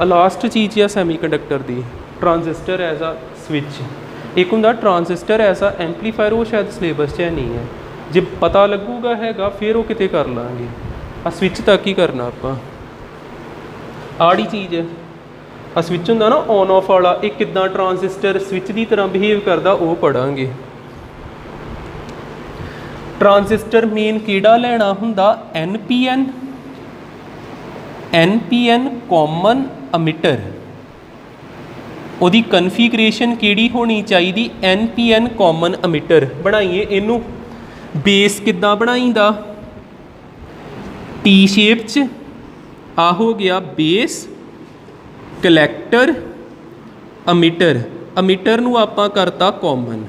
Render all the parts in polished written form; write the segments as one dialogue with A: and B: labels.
A: Last चीज़ आ सैमीकंडक्टर की transistor as आ switch. एक होंदा ट्रांजिस्टर एज आ एंपलीफायर, वो शायद सिलेबस च नहीं है, जे पता लगूगा हैगा फिर वो किते कर लाँगे। आ स्विच तक ही करना आपां। आड़ी चीज़ है आ स्विच होंदा ना ऑन ऑफ वाला, ये किद्दां ट्रांजिस्टर स्विच की तरह बिहेव करता वो पढ़ांगे। ट्रांजिस्टर मेन किहड़ा लेना हुंदा NPN, NPN कॉमन अमिटर। ਉਹਦੀ कन्फिगरेशन ਕਿਹੜੀ होनी चाहिए NPN कॉमन अमिटर। बनाइए इनू बेस किद्दां बनाईदा टी शेप च, आ हो गया बेस, कलैक्टर, अमिटर। अमिटर नू आपां करता कॉमन।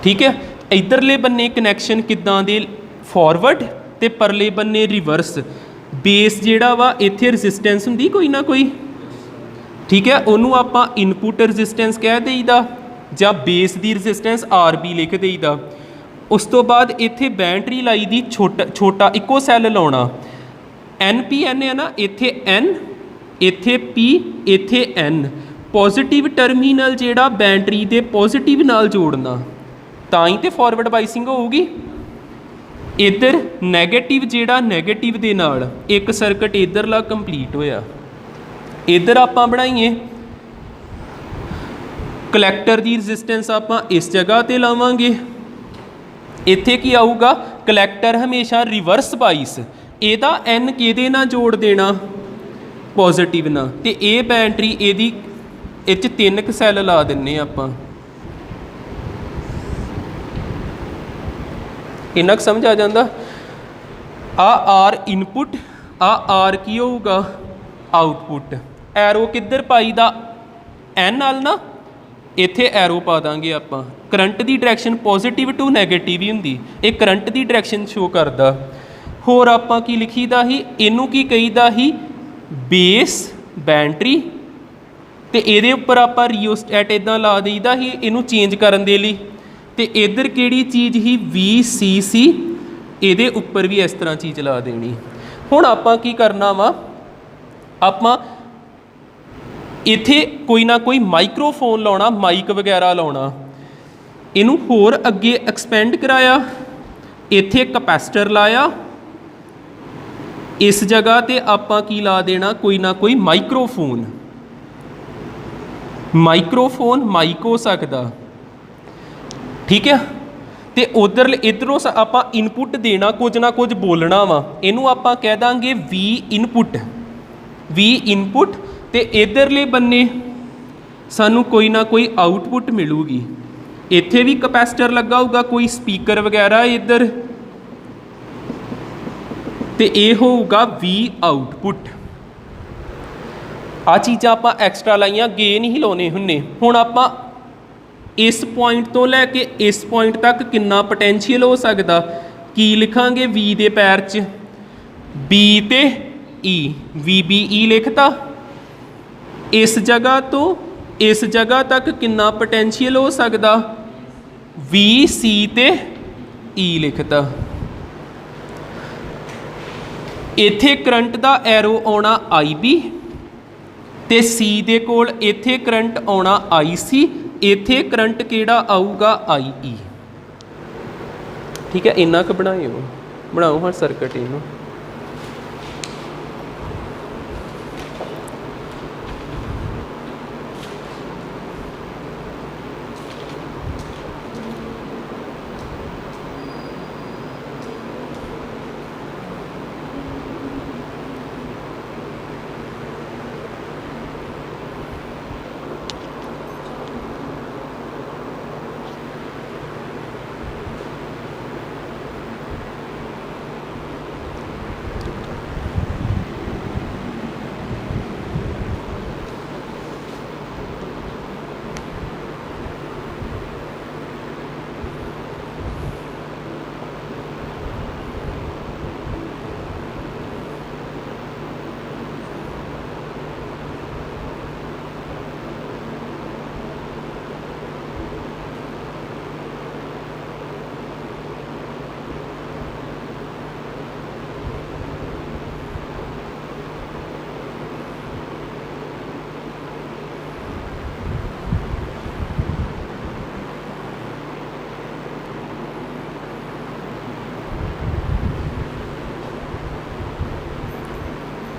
A: ठीक है, इधरले बन्ने कनैक्शन किद्दां दे फॉरवर्ड ते परले बन्ने रिवर्स। बेस जिहड़ा वा इत्थे रजिस्टेंस हुंदी कोई ना कोई, ठीक है, उन्होंने आपां इनपुट रजिस्टेंस कह देईदा जां बेस की रजिस्टेंस RB लिख देईदा। उस तो बाद इत्थे बैटरी लाई दी छोटा इको सैल लाउणा। NPN है ना, इत्थे N, इत्थे P, इत्थे N। पॉजिटिव टर्मीनल जिहड़ा बैटरी दे पॉजिटिव नाल जोड़ना, तां ही ते फॉरवर्ड बाइसिंग होगी। इधर नैगेटिव जिहड़ा नैगेटिव दे नाल एक सर्किट इधरला कंप्लीट होया। इधर आपां बनाइए कलैक्टर की रजिस्टेंस आपां इस जगह ते लावांगे। इत्थे की आऊगा कलैक्टर हमेशा रिवर्स बाइस, एदा N किहदे नाल जोड़ देना पॉजिटिव ना, ते ये बैटरी एदी इच 3 सैल ला दिन्ने आपां। इन्ना क समझ आ जांदा। आ R इनपुट, आ R की होगा आउटपुट। एरो किधर पाई दा N नाल ना, इत्थे एरो पा देंगे आपां। करंट की डायरैक्शन पॉजिटिव टू नैगेटिव ही हुंदी, ये करंट की डायरैक्शन शो करदा। होर आपां की लिखीदा ही, इनू की कहीदा ही बेस बैटरी, ते इहदे उपर आपां रियोस्टैट इदां ला दईदा ही इनू चेंज करन दे लई। ते इधर किहड़ी चीज़ ही VCC, इहदे उपर भी इस तरह चीज़ ला देनी। हुण आपां की करना वा, आपां इत्थे कोई ना कोई माइक्रोफोन लाउणा, माइक वगैरह लाउणा। इनू होर अगे एक्सपेंड कराया, इत्थे कैपेसिटर लाया, इस जगह ते आपां की ला देना कोई ना कोई माइक्रोफोन। माइक्रोफोन माइक हो सकता, ठीक है। तो उधर इधरों आपां इनपुट देना, कुछ ना कुछ बोलना वा, इनू आपां कह देंगे V इनपुट, V इनपुट। तो इधरले बन्ने सानू कोई ना कोई आउटपुट मिलूगी। इत्थे भी कैपेसिटर लगा होगा, कोई स्पीकर वगैरह इधर, तो ये होगा V आउटपुट। आ चीज़ां आपां एक्सट्रा लाइयां, गे नहीं लाने हुन्ने। हुण आपां इस पॉइंट तो लैके इस पॉइंट तक कितना पोटेंशियल हो सकता, की लिखांगे V दे पैर च B ते E, VBE लिखता। इस जगह तो इस जगह तक कितना पोटेंशियल हो सकता, VC ते E लिखता। इत्थे करंट दा एरो आउणा IB, ते C दे कोल इत्थे करंट आउणा IC, इत्थे करंट किहड़ा आऊगा IE। ठीक है, इन्ना क बनाओ हाँ सर्किट इनू।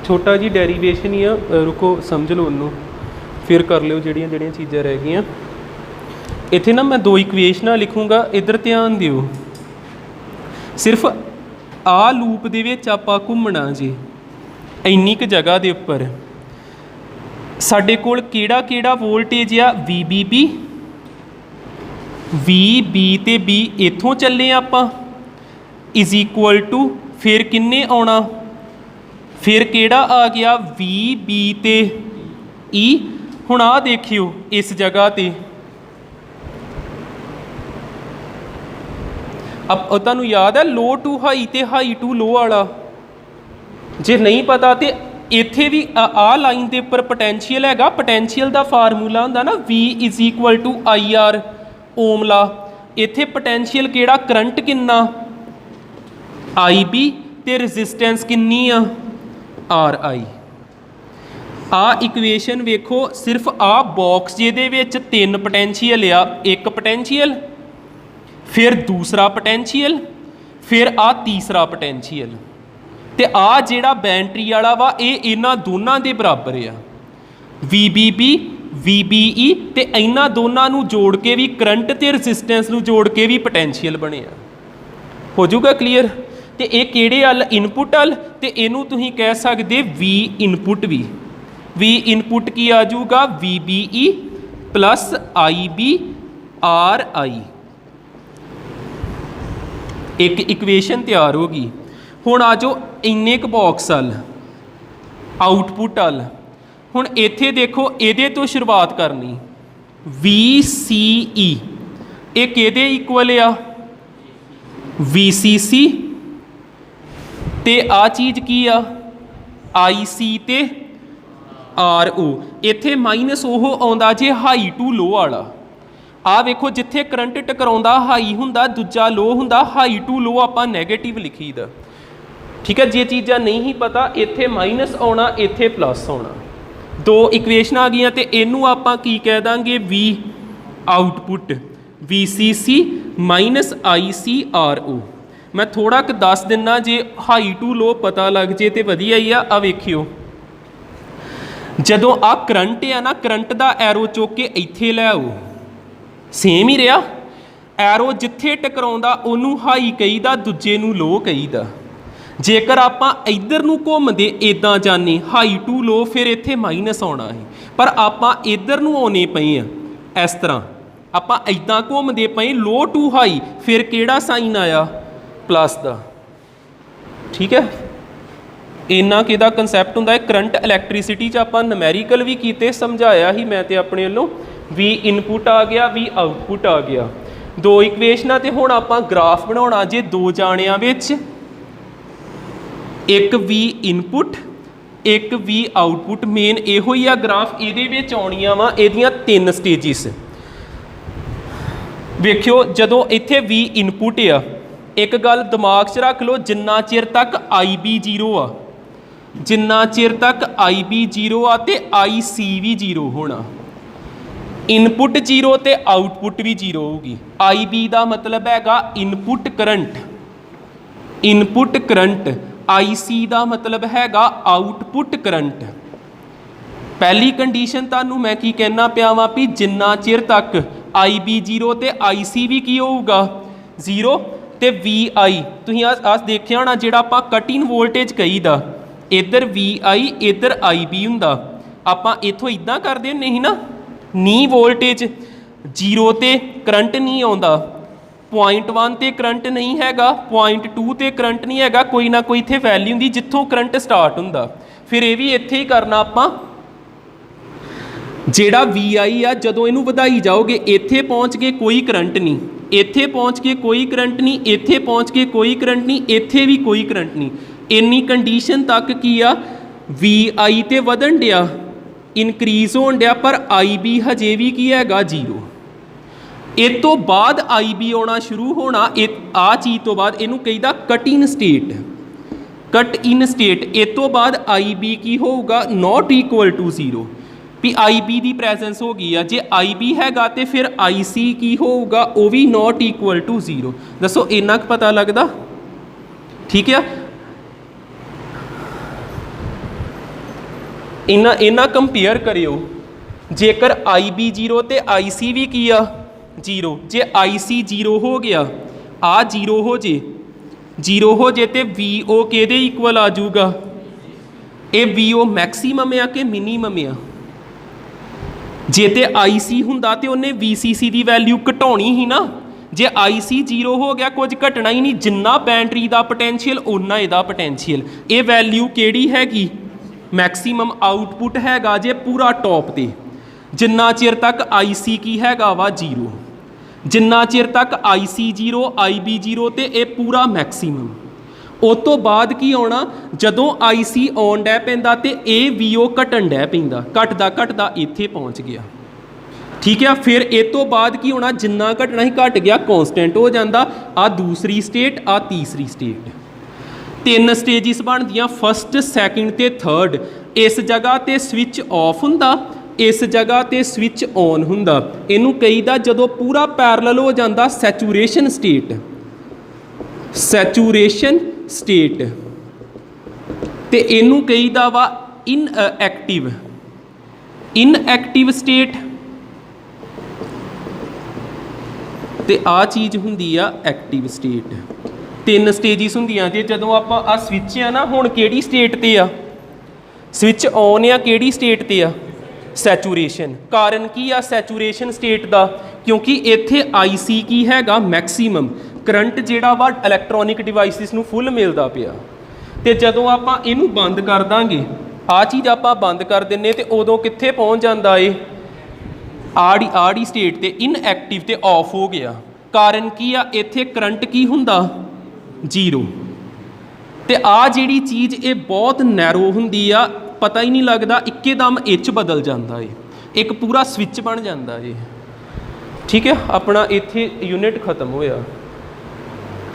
A: छोटा जी डेरीवेशन ही आ, रुको समझ लो उन्होंने, फिर कर लो जड़ियाँ जड़ियाँ चीज़ां रह गई। इत्थे ना मैं 2 इक्वेशनां लिखूँगा, इधर ध्यान दिओ। सिर्फ आ लूप दे विच आपां घुम्मना जी, इन्नी क जगह दे उपर साडे कोल किहड़ा किहड़ा वोल्टेज आ, VBB, VB ते B इत्थों चले आपां इज इक्वल टू फिर किन्ने आउणा, फिर किहड़ा आ गया VB ते E। हुण आ देखियो इस जगह ते अब तुहानूं याद है लो टू हाई ते हाई टू लो वाला, जे नहीं पता तो इत्थे भी आ लाइन के उपर पोटैंशियल हैगा, पोटैंशियल का फार्मूला हुंदा ना V is equal to IR ohm ला। इत्थे पोटैंशियल किहड़ा, करंट किन्ना IB ते रजिस्टेंस किन्नी आ RI। आ इक्वेशन वेखो, सिर्फ आ बॉक्स जिहदे विच 3 पोटैंशियल आ, एक पोटैंशियल फिर दूसरा पोटैंशियल फिर आ तीसरा पोटैंशियल, ते आ जिहड़ा बैटरी वाला वा ये इन्हां दोनां दे बराबर आ। VBB VBE ते इन्हां दोनां नूं जोड़ के भी करंट ते रजिस्टेंस नूं जोड़ के भी पोटैंशियल बनिया। हो जाऊगा क्लीयर। ते ये किहड़े हल, इनपुट हल, ते इनू तुसीं कह सकदे V इनपुट भी। V इनपुट की आ जाऊगा VBE प्लस IB RI। एक इक्वेशन तैयार होगी। हुण आ जाओ इन्ने क बॉक्स हल, आउटपुट हल। हुण इत्थे देखो इहदे तो शुरुआत करनी, VCE ये किहदे इक्वल आ, VCC ते आ चीज़ की आ IC ते RO। इत्थे माइनस ओह आउंदा जे हाई टू लो वाला। आ वेखो जिथे करंट टकराउंदा हाई हुंदा, दूजा लो हुंदा, हाई टू लो आपां नैगेटिव लिखीदा। ठीक है, जे चीज़ां नहीं ही पता इत्थे माइनस आउणा, इत्थे प्लस आउणा। 2 इक्वेशन आ गई, तो इनू आपां की कह Dange V output VCC minus ICRO। मैं थोड़ा क दस दिना, जे हाई टू लो पता लग जे तो वधिया ही आ। वेखियो जदों आ करंट है ना, करंट का एरो चुक के इत्थे लै आओ, सेम ही रहा। एरो जिथे टकराउंदा उहनूं हाई कहीदा, दूजे नूं लो कहीदा। जेकर आपां इधर नूं घुमदे इदां जाने हाई टू लो, फिर इत्थे माइनस आउणा है, पर आपां इधर नूं आउने पए आ। इस तरह आपां इदां घुमदे पए लो टू हाई, फिर किहड़ा साइन आया, प्लस दा। ठीक है, इन्ना किहदा कंसैप्ट हुंदा है। करंट इलैक्ट्रीसिटी च आपां नमैरीकल भी कीते, समझाया ही मैं ते अपने वल्लों। V इनपुट आ गया, V आउटपुट आ गया। 2 इक्वेशनां ते हुण आपां ग्राफ बनाउणा जे 2 जाणियां विच, एक V इनपुट एक V आउटपुट। मेन इहो ही आ ग्राफ, इहदे विच आउणियां वा इहदियां 3 स्टेजिस। वेखियो जदों इत्थे V इनपुट आ, एक गल दिमाग च रख लो, जिन्ना चिर तक IB 0 आ, जिन्ना चिर तक IB 0 आ ते IC भी 0 होना। इनपुट 0 तो आउटपुट भी 0 होगी। IB का मतलब हैगा input current, input current. IC का मतलब हैगा आउटपुट करंट। पहली कंडीशन तुहानू मैं की कहना पिया वा भी जिन्ना चिर तक IB 0 तो IC भी की होगा 0, तो VI तुसीं आज देखिया होना जिहड़ा आपां कट इन वोल्टेज कहीदा, इधर VI इधर IB हुंदा। आपां इत्थों इदां करदे हुंदे ही ना, नी वोल्टेज 0 ते करंट नहीं आउंदा, 0.1 ते करंट नहीं हैगा, 0.2 ते करंट नहीं हैगा, कोई ना कोई इत्थे वैल्यू हुंदी जित्थों करंट स्टार्ट हुंदा। फिर ये भी इत्थे ही करना आपां, जिहड़ा VI आ जदों इनू वधाई जाओगे, इत्थे पहुँच के कोई करंट नहीं, इत्थे पहुँच के कोई करंट नहीं, इत्थे पहुँच के कोई करंट नहीं, इत्थे भी कोई करंट नहीं। इन्नी कंडीशन तक की आ VI ते वधन दिया, इनक्रीज होण दिया, पर IB हजे भी की हैगा 0। इस तो बाद IB आना शुरू होना, आ चीज़ तो बाद इनू कहीदा cut in state, cut in state. इस तो बाद IB की होगा नॉट इक्वल टू 0, भी IB की प्रैजेंस हो गई है। जे IB हैगा तो फिर IC की होगा वो भी नॉट इक्वल टू 0। दसो इन्ना क पता लगता? ठीक है, इन्हां कंपेयर करियो, जेकर आई बी जीरो तो आई सी भी की आ जीरो, जे आई सी जीरो हो गया आ जीरो हो जे, जीरो हो जे तो वी ओ किहदे इक्वल आ जाऊगा, ये वी ओ मैक्सीमम आ कि मिनीमम आ। जे तो आई सी हुंदा ते उन्हें वी सी सी की वैल्यू घटाउणी ही ना, जे आई सी जीरो हो गया कुछ घटना ही नहीं, जिन्ना बैटरी का पोटेंशियल उन्ना इहदा पोटेंशियल, ये वैल्यू किहड़ी हैगी मैक्सीमम आउटपुट हैगा जे पूरा टॉप ते, जिन्ना चिर तक आई सी की हैगा वा जीरो, जिन्ना चिर तक आई सी जीरो आई बी जीरो तो ये पूरा मैक्सीमम। उस तो बाद की आना, जदों आई सी आउण डै पैंदा ते ए वी ओ घटन डै पैंदा, घटदा घटदा इत्थे पहुँच गया, ठीक है। फिर इस तो बाद की होना, जिन्ना घटना ही घट गया कॉन्सटेंट हो जाता। आ दूसरी स्टेट, आ तीसरी स्टेट, तीन स्टेजिस बनदियां, फस्ट सैकेंड ते थर्ड। इस जगह ते स्विच ऑफ हुंदा, इस जगह ते स्विच ऑन हुंदा। इनू कहीदा जदों पूरा पैरलल हो जाता सैचूरेशन स्टेट, सैचूरेशन स्टेट, ते इनू कहीदा वा इनएक्टिव, इनएक्टिव स्टेट, ते आ चीज़ हुंदी आ एक्टिव स्टेट। तीन स्टेजिस हुंदियां जे, जदों आपां आ स्विच आ ना, हुण किहड़ी स्टेट ते आ, स्विच ऑन आ किहड़ी स्टेट ते आ, सैचूरेशन। कारण की आ सैचूरेशन स्टेट का, क्योंकि इत्थे आई सी की हैगा मैक्सीमम, करंट जिहड़ा वा इलैक्ट्रॉनिक डिवाइसिस नूं फुल मिलदा पिया, ते जदों आपां इहनूं बंद कर दांगे, आ चीज़ आपां बंद कर दिंने, ते उदों कित्थे पहुँच जांदा ए, आड़ी स्टेट ते इनएक्टिव ते ऑफ हो गया। कारण की आ, इत्थे करंट की हुंदा जीरो, ते आ जिहड़ी चीज़ ये बहुत नैरो हुंदी आ, पता ही नहीं लगता, इक्केदम इच बदल जाता है, एक पूरा स्विच बन जाता है, ठीक है। अपना इत्थे यूनिट खत्म होया,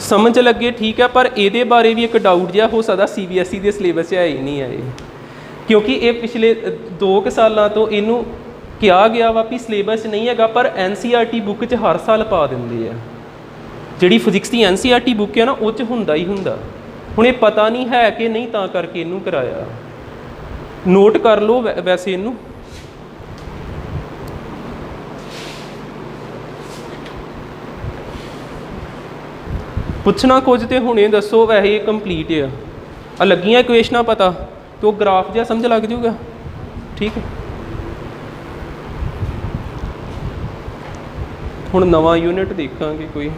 A: समझ लगे, ठीक है। पर ये बारे भी एक डाउट जिहा हो सकता, CBSE के सिलेबस है ही नहीं है, क्योंकि ये पिछले 2 सालों तो इनू कहा गया वा भी सिलेबस नहीं है, पर NCERT बुक च हर साल पा देंगे है, जिहड़ी फिजिक्स की NCERT बुक है ना, वो हुंदा ही हुंदा। हुण ये पता नहीं है कि नहीं, तां करके इनू कराया, नोट कर लो वैसे इनू। पुछना कुछ तो हुणे दसो, वैसे कंप्लीट है, लगियां इक्वेशनां पता, तो ग्राफ जिहा समझ लग जाऊगा, ठीक है। हुण नवां यूनिट देखांगे कोई।